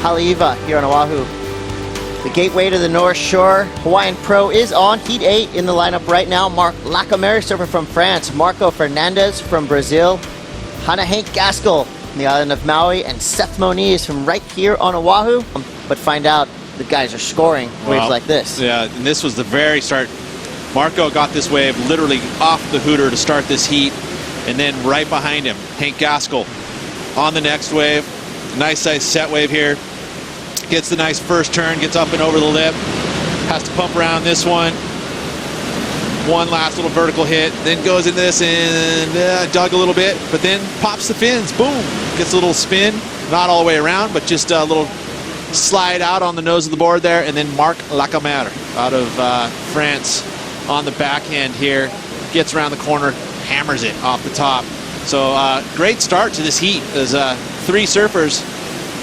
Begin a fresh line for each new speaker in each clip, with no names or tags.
Haleiwa here on Oahu. The gateway to the North Shore. Hawaiian Pro is on. Heat 8 in the lineup right now. Marc Lacamere, surfer from France. Marco Fernandez from Brazil. Hank Gaskell from the island of Maui. And Seth Moniz from right here on Oahu. But find out the guys are scoring waves like this.
Yeah, and this was the very start. Marco got this wave literally off the hooter to start this heat. And then right behind him, Hank Gaskell on the next wave. Nice size set wave here. Gets the nice first turn, gets up and over the lip. Has to pump around this one. One last little vertical hit, then goes into this and dug a little bit, but then pops the fins, boom. Gets a little spin, not all the way around, but just a little slide out on the nose of the board there, and then Marc Lacamere out of France on the backhand here. Gets around the corner, hammers it off the top. So great start to this heat. There's 3 surfers,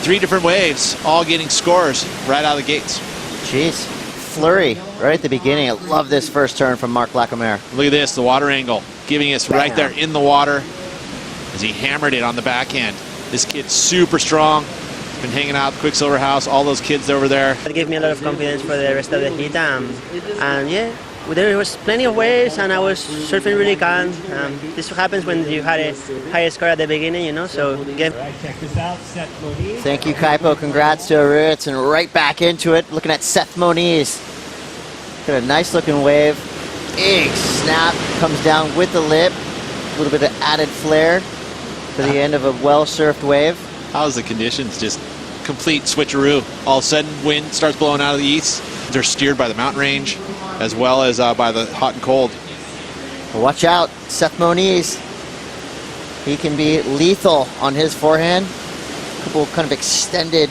3 different waves, all getting scores right out of the gates.
Jeez. Flurry right at the beginning. I love this first turn from Marc Lacamere.
Look at this, the water angle, giving us right there in the water as he hammered it on the backhand. This kid's super strong. Been hanging out at the Quicksilver House, all those kids over there.
It gave me a lot of confidence for the rest of the heat. And yeah, there was plenty of waves and I was surfing really calm. This happens when you had a high score at the beginning, you know, so again.
Thank you, Kaipo. Congrats to Arutz, and right back into it. Looking at Seth Moniz. Got a nice looking wave. Big snap, comes down with the lip. A little bit of added flair to the end of a well-surfed wave.
How's the conditions? Just complete switcheroo. All of a sudden, wind starts blowing out of the east. They're steered by the mountain range as well as by the hot and cold.
Watch out, Seth Moniz. He can be lethal on his forehand. A couple kind of extended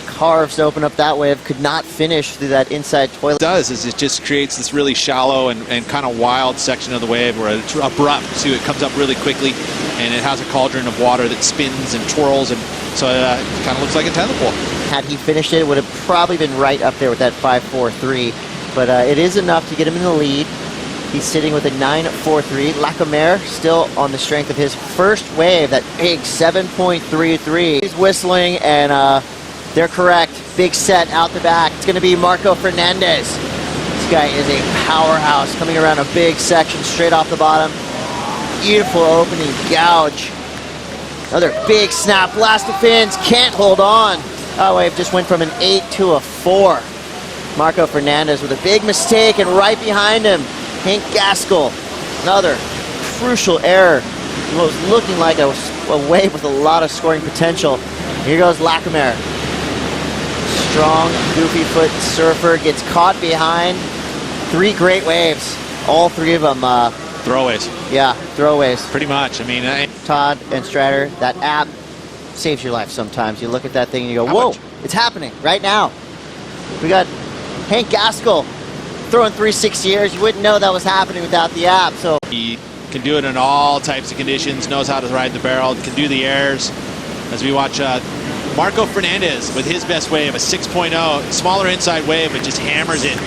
carves to open up that wave. Could not finish through that inside toilet.
What it does is it just creates this really shallow and kind of wild section of the wave where it's abrupt, so it comes up really quickly, and it has a cauldron of water that spins and twirls, and so it kind of looks like a tennis ball.
Had he finished it, it would have probably been right up there with that 5.43, but it is enough to get him in the lead. He's sitting with a 9.43. Lacamere still on the strength of his first wave, that big 7.33. He's whistling, and they're correct. Big set out the back. It's going to be Marco Fernandez. This guy is a powerhouse, coming around a big section straight off the bottom. Beautiful opening gouge. Another big snap. Blast of fins. Can't hold on. That wave just went from an 8 to a 4. Marco Fernandez with a big mistake, and right behind him, Hank Gaskell. Another crucial error. What was looking like a wave with a lot of scoring potential. Here goes Lacamere. Strong, goofy foot surfer gets caught behind. 3 great waves. All 3 of them.
Throwaways.
Yeah, throwaways.
Pretty much. I mean,
Todd and Strider, that app saves your life sometimes. You look at that thing and you go, whoa, it's happening right now. We got Hank Gaskell throwing 360 airs. You wouldn't know that was happening without the app. So
he can do it in all types of conditions, knows how to ride the barrel, can do the airs. As we watch Marco Fernandez with his best wave, a 6.0, smaller inside wave, but just hammers it.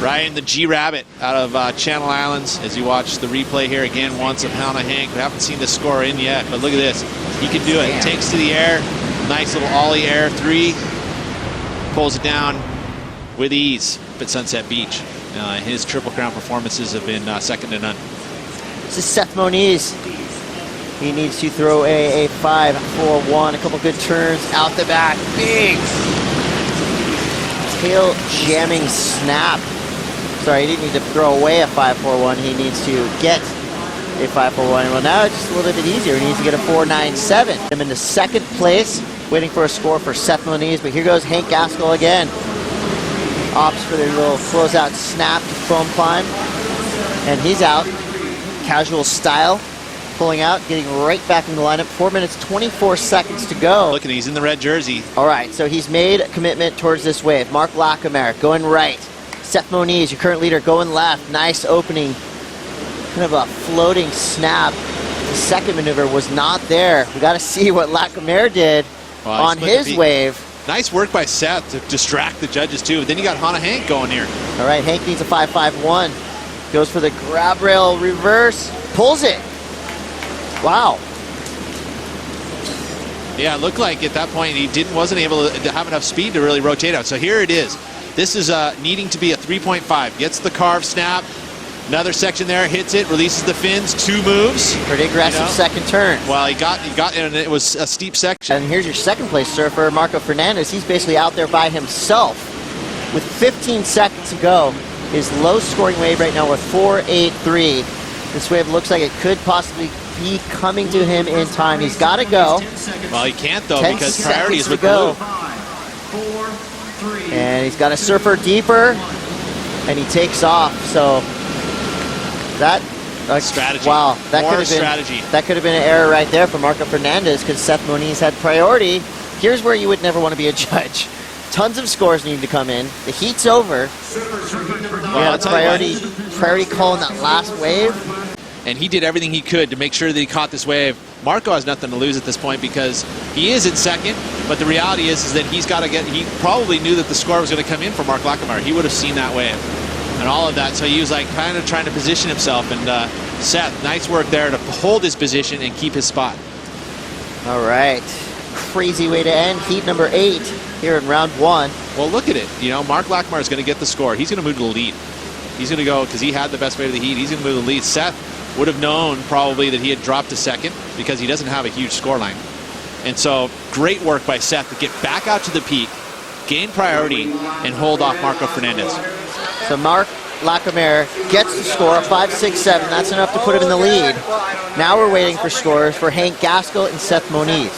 Riding the G-Rabbit out of Channel Islands as you watch the replay here again once of Hank. We haven't seen the score in yet, but look at this. He can do it. Damn. Takes to the air. Nice little ollie air 3. Pulls it down with ease up at Sunset Beach. His Triple Crown performances have been second to none.
This is Seth Moniz. He needs to throw a 5.41. A couple good turns out the back. Big tail jamming snap. Sorry, he didn't need to throw away a 5.41. He needs to get a 5.41. Well, now it's just a little bit easier. He needs to get a 4.97. I'm in the second place, waiting for a score for Seth Moniz. But here goes Hank Gaskell again. Opts for their little closeout snap to foam climb. And he's out. Casual style. Pulling out, getting right back in the lineup. 4 minutes, 24 seconds to go.
Look at, he's in the red jersey.
All right, so he's made a commitment towards this wave. Marc Lacamere going right. Seth Moniz, your current leader, going left. Nice opening, kind of a floating snap. The second maneuver was not there. We got to see what Lacamere did on his wave.
Nice work by Seth to distract the judges too. Then you got Hank going here.
All right, Hank needs a 5.51. Goes for the grab rail reverse, pulls it. Wow.
Yeah, it looked like at that point he wasn't able to have enough speed to really rotate out. So here it is. This is needing to be a 3.5. Gets the carve snap. Another section there, hits it, releases the fins, 2 moves.
Pretty aggressive second turn.
Well, he got, and it was a steep section.
And here's your second place surfer, Marco Fernandez. He's basically out there by himself with 15 seconds to go. His low scoring wave right now with 4.83. This wave looks like it could possibly be coming to him in time. He's got to go.
Well, he can't though,
10
because priority is
seconds
with
to go.
blue.
And he's got a surfer deeper, and he takes off. So that
strategy.
Wow, that
More
could have been
strategy.
That could have been an error right there for Marco Fernandez because Seth Moniz had priority. Here's where you would never want to be a judge. Tons of scores need to come in. The heat's over. We had a priority call in that last wave.
And he did everything he could to make sure that he caught this wave. Marco has nothing to lose at this point because he is in second, but the reality is that he's got to get, he probably knew that the score was going to come in for Mark Lackamere. He would have seen that wave and all of that. So he was like kind of trying to position himself, and Seth, nice work there to hold his position and keep his spot.
All right, crazy way to end heat number 8 here in round 1.
Well, look at it. You know, Mark Lackamere is going to get the score. He's going to move to the lead. He's going to go, because he had the best wave of the heat, he's going to move to the lead. Seth would have known probably that he had dropped to second because he doesn't have a huge score line. And so great work by Seth to get back out to the peak, gain priority, and hold off Marco Fernandez.
So Mark Lackamere gets the score, 5.67. That's enough to put him in the lead. Now we're waiting for scores for Hank Gaskell and Seth Moniz.